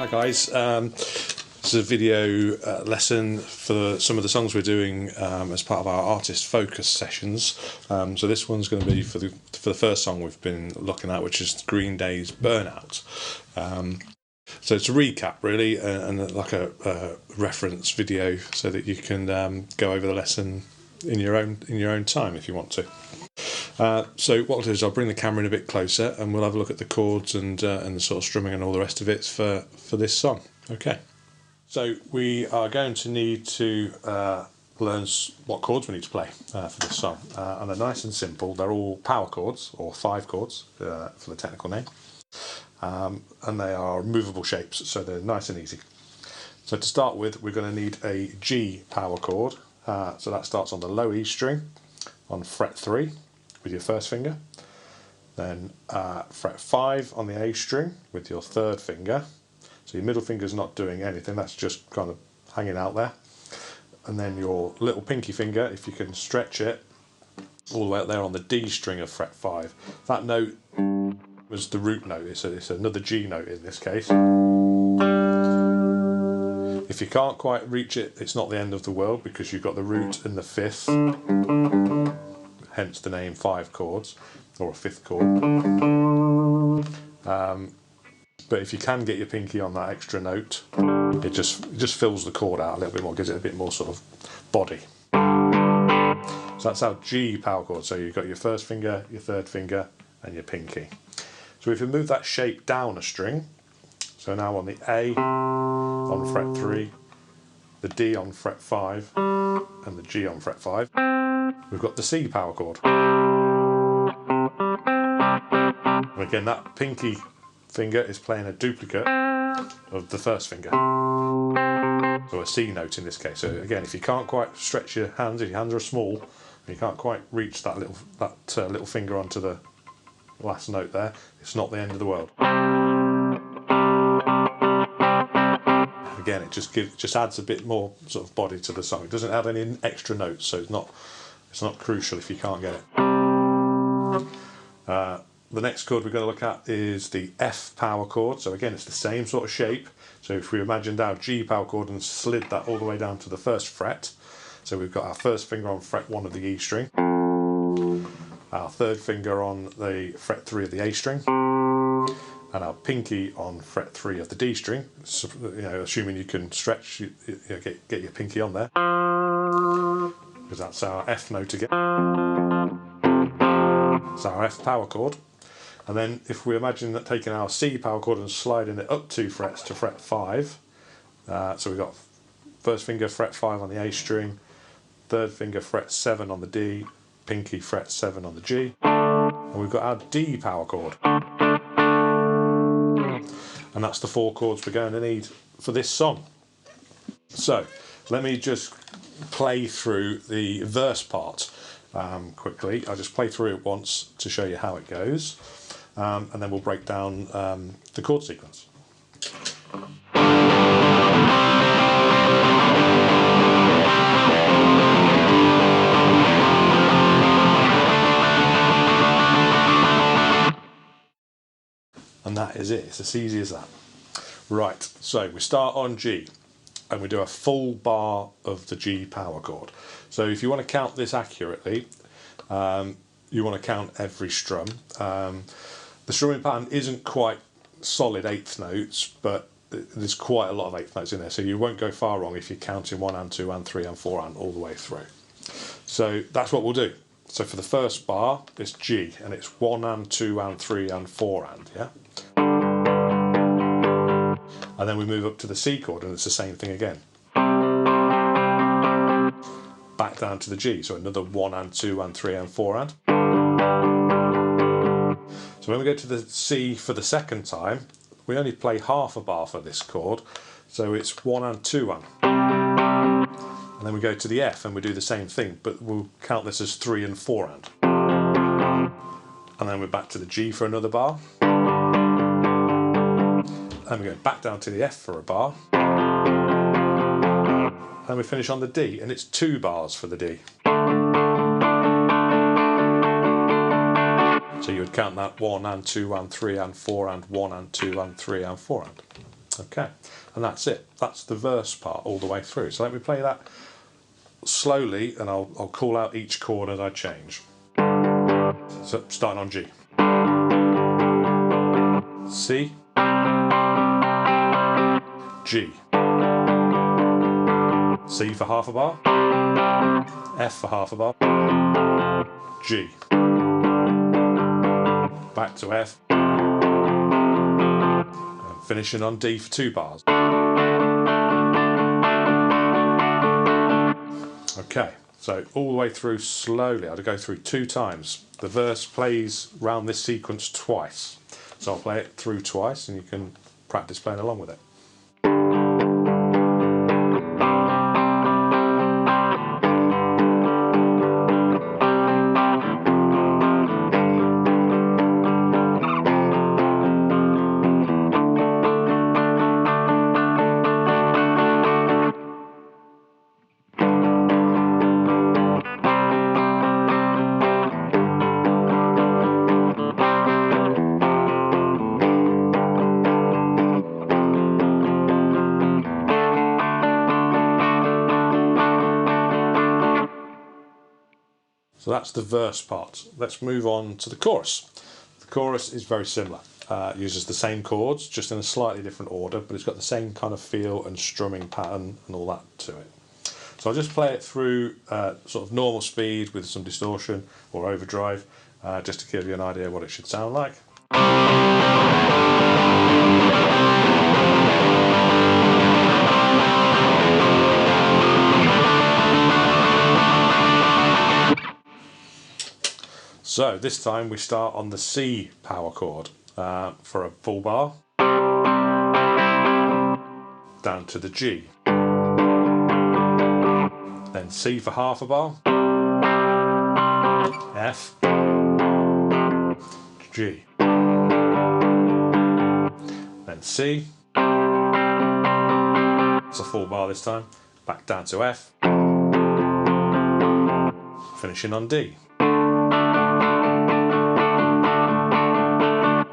Hi guys, this is a video lesson for some of the songs we're doing as part of our artist focus sessions. So this one's going to be for the first song we've been looking at, which is Green Day's Burnout. So it's a recap really, and like a reference video so that you can go over the lesson in your own time if you want to. So what I'll do is I'll bring the camera in a bit closer and we'll have a look at the chords and the sort of strumming and all the rest of it for this song. Okay. So we are going to need to learn what chords we need to play for this song. And they're nice and simple. They're all power chords, or 5 chords for the technical name. And they are movable shapes, so they're nice and easy. So to start with, we're going to need a G power chord. So that starts on the low E string on fret 3. With your first finger, then fret 5 on the A string with your third finger. So your middle finger's not doing anything, that's just kind of hanging out there. And then your little pinky finger, if you can stretch it, all the way up there on the D string of fret 5. That note was the root note, it's another G note in this case. If you can't quite reach it, it's not the end of the world because you've got the root in the 5th. Hence the name 5 chords, or a 5th chord. But if you can get your pinky on that extra note, it just fills the chord out a little bit more, gives it a bit more sort of body. So that's our G power chord. So you've got your first finger, your third finger, and your pinky. So if you move that shape down a string, so now on the A on fret 3, the D on fret 5, and the G on fret 5. We've got the C power chord. And again, that pinky finger is playing a duplicate of the first finger. So a C note in this case. So again, if you can't quite stretch your hands, if your hands are small, and you can't quite reach that little finger onto the last note there, it's not the end of the world. Again, it just adds a bit more sort of body to the song. It doesn't add any extra notes, so it's not crucial if you can't get it. The next chord we're going to look at is the F power chord. So again, it's the same sort of shape. So if we imagined our G power chord and slid that all the way down to the 1st fret. So we've got our first finger on fret 1 of the E string, our third finger on the fret 3 of the A string, and our pinky on fret 3 of the D string. So, assuming you can stretch, get your pinky on there, because that's our F note again. It's our F power chord. And then if we imagine that taking our C power chord and sliding it up 2 frets to fret 5, so we've got first finger fret 5 on the A string, third finger fret 7 on the D, pinky fret 7 on the G, and we've got our D power chord. And that's the 4 chords we're going to need for this song. So let me just play through the verse part quickly. I'll just play through it once to show you how it goes, and then we'll break down the chord sequence. And that is it, it's as easy as that. Right, so we start on G and we do a full bar of the G power chord. So if you want to count this accurately, you want to count every strum. The strumming pattern isn't quite solid 8th notes, but there's quite a lot of 8th notes in there, so you won't go far wrong if you're counting 1 and 2 and 3 and 4 and all the way through. So that's what we'll do. So for the first bar, it's G, and it's 1 and 2 and 3 and 4 and, yeah? And then we move up to the C chord, and it's the same thing again. Back down to the G, so another 1 and 2 and 3 and 4 and. So when we go to the C for the second time, we only play half a bar for this chord, so it's 1 and 2 and. And then we go to the F and we do the same thing, but we'll count this as 3 and 4 and. And then we're back to the G for another bar. And we go back down to the F for a bar. And we finish on the D, and it's 2 bars for the D. So you would count that 1 and 2 and 3 and 4 and 1 and 2 and 3 and 4 and. Okay, and that's it. That's the verse part all the way through. So let me play that slowly, and I'll call out each chord as I change. So starting on G. C. G. C for half a bar. F for half a bar. G. Back to F. And finishing on D for 2 bars. Okay, so all the way through slowly. I'll go through 2 times. The verse plays round this sequence twice. So I'll play it through twice, and you can practice playing along with it. So that's the verse part. Let's move on to the chorus. The chorus is very similar. It uses the same chords, just in a slightly different order, but it's got the same kind of feel and strumming pattern and all that to it. So I'll just play it through sort of normal speed with some distortion or overdrive, just to give you an idea what it should sound like. So this time we start on the C power chord for a full bar, down to the G, then C for half a bar, F, G, then C, it's a full bar this time, back down to F, finishing on D.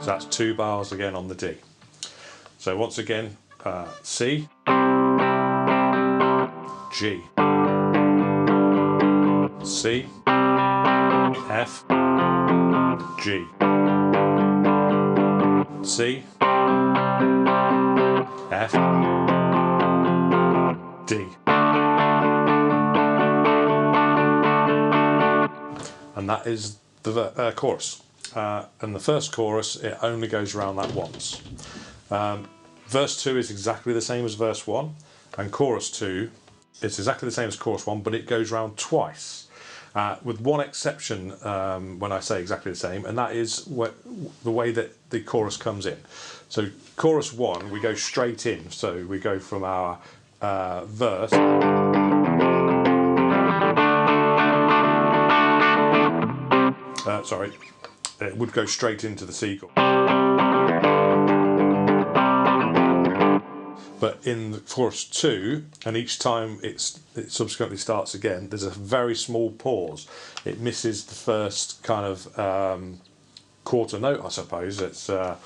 So that's 2 bars again on the D. So once again, C, G, C, F, G, C, F, D. And that is the chorus. And the first chorus, it only goes around that once. Verse 2 is exactly the same as verse 1, and chorus 2, it's exactly the same as chorus 1, but it goes round twice. With one exception when I say exactly the same, and that is the way that the chorus comes in. So chorus 1, we go straight in, so we go from our verse it would go straight into the C chord. But in the chorus 2, and each time it subsequently starts again, there's a very small pause. It misses the first kind of quarter note, I suppose. It's got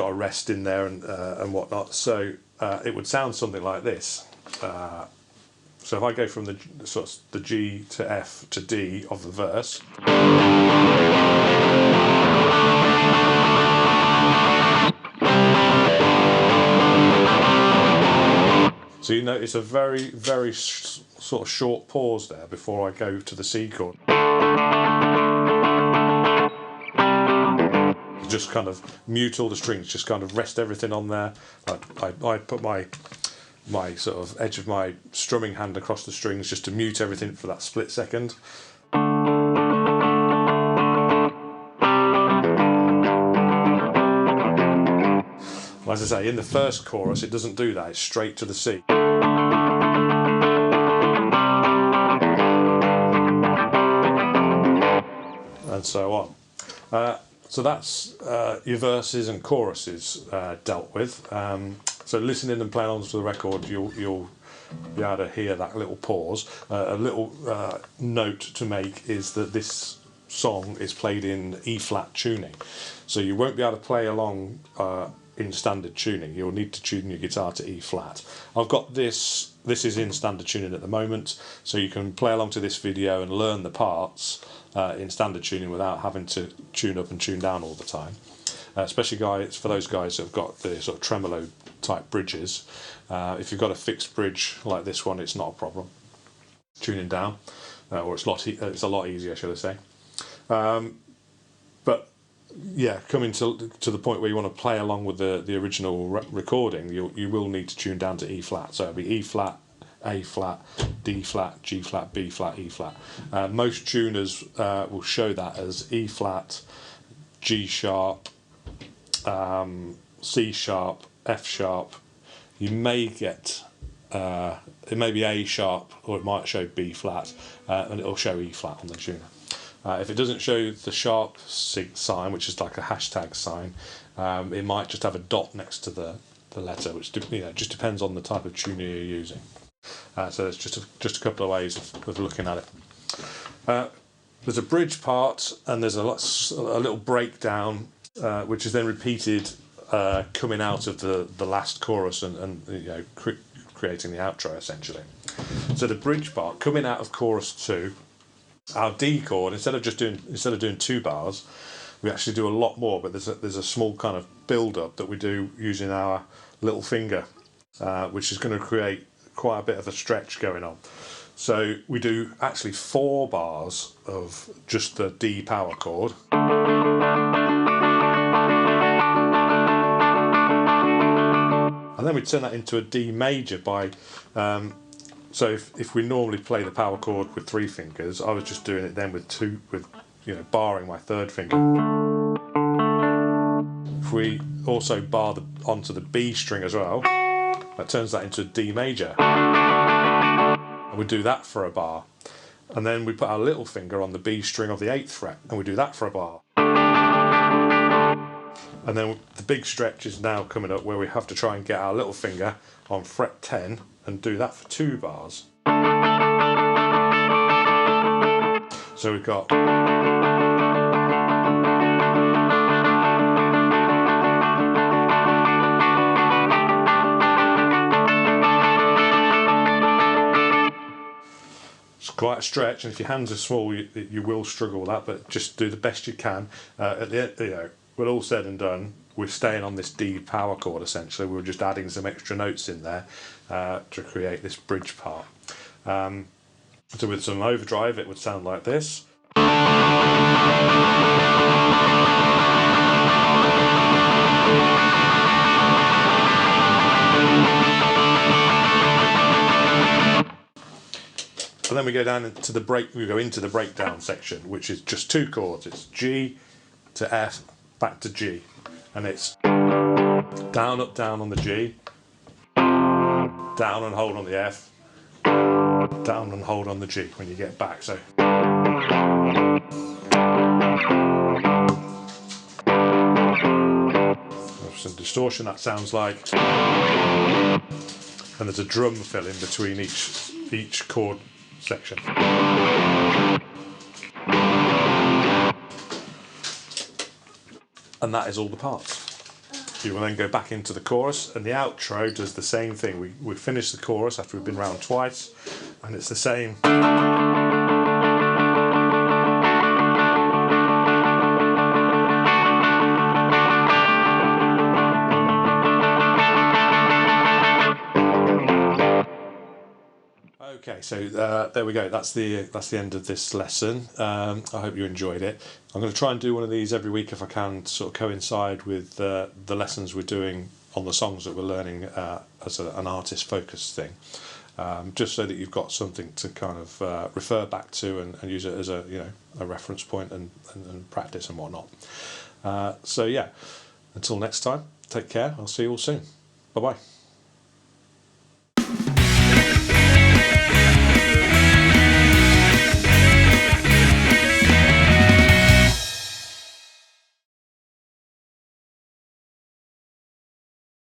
a rest in there and whatnot. So it would sound something like this. So if I go from the G to F to D of the verse, so you notice a very, very sort of short pause there before I go to the C chord. Just kind of mute all the strings, just kind of rest everything on there. I put my sort of edge of my strumming hand across the strings just to mute everything for that split second. Well, as I say, in the first chorus it doesn't do that, it's straight to the C. And so on. So that's your verses and choruses dealt with. So listening and playing onto the record, you'll be able to hear that little pause. A little note to make is that this song is played in E-flat tuning, so you won't be able to play along in standard tuning. You'll need to tune your guitar to E flat. I've got this is in standard tuning at the moment, so you can play along to this video and learn the parts in standard tuning without having to tune up and tune down all the time. Especially for those guys that have got the sort of tremolo type bridges. If you've got a fixed bridge like this one, it's not a problem tuning down, or it's a lot easier, should I say. But yeah, coming to the point where you want to play along with the original recording, you will need to tune down to E flat. So it'll be E flat, A flat, D flat, G flat, B flat, E flat. Most tuners will show that as E flat, G sharp, C sharp, F sharp. You may get it may be A sharp, or it might show B flat, and it'll show E flat on the tuner. If it doesn't show the sharp sign, which is like a hashtag sign, it might just have a dot next to the letter, which just depends on the type of tuner you're using. So there's just a couple of ways of looking at it. There's a bridge part, and there's a little breakdown, which is then repeated coming out of the last chorus and creating the outro essentially. So the bridge part coming out of chorus 2, our D chord, instead of doing 2 bars, we actually do a lot more. But there's a small kind of build up that we do using our little finger, which is going to create quite a bit of a stretch going on. So we do actually 4 bars of just the D power chord. And then we turn that into a D major by, so if we normally play the power chord with 3 fingers, I was just doing it then with 2, barring my 3rd finger. If we also bar onto the B string as well, that turns that into a D major. And we do that for a bar. And then we put our little finger on the B string of the 8th fret, and we do that for a bar. And then the big stretch is now coming up, where we have to try and get our little finger on fret 10 and do that for 2 bars. So we've got it's quite a stretch, and if your hands are small, you will struggle with that. But just do the best you can. At the end, when all said and done, we're staying on this D power chord essentially. We're just adding some extra notes in there to create this bridge part. So with some overdrive, it would sound like this. And then we go down into the breakdown section, which is just 2 chords. It's G to F, back to G, and it's down, up, down on the G, down and hold on the F, down and hold on the G when you get back. So there's some distortion, that sounds like, and there's a drum fill in between each chord section. And that is all the parts. You will then go back into the chorus, and the outro does the same thing. We finish the chorus after we've been round twice, and it's the same. Okay, so there we go. That's the end of this lesson. I hope you enjoyed it. I'm going to try and do one of these every week if I can, to sort of coincide with the lessons we're doing on the songs that we're learning as an artist-focused thing, just so that you've got something to kind of refer back to and use it as a reference point and practice and whatnot. So yeah, until next time, take care. I'll see you all soon. Bye bye.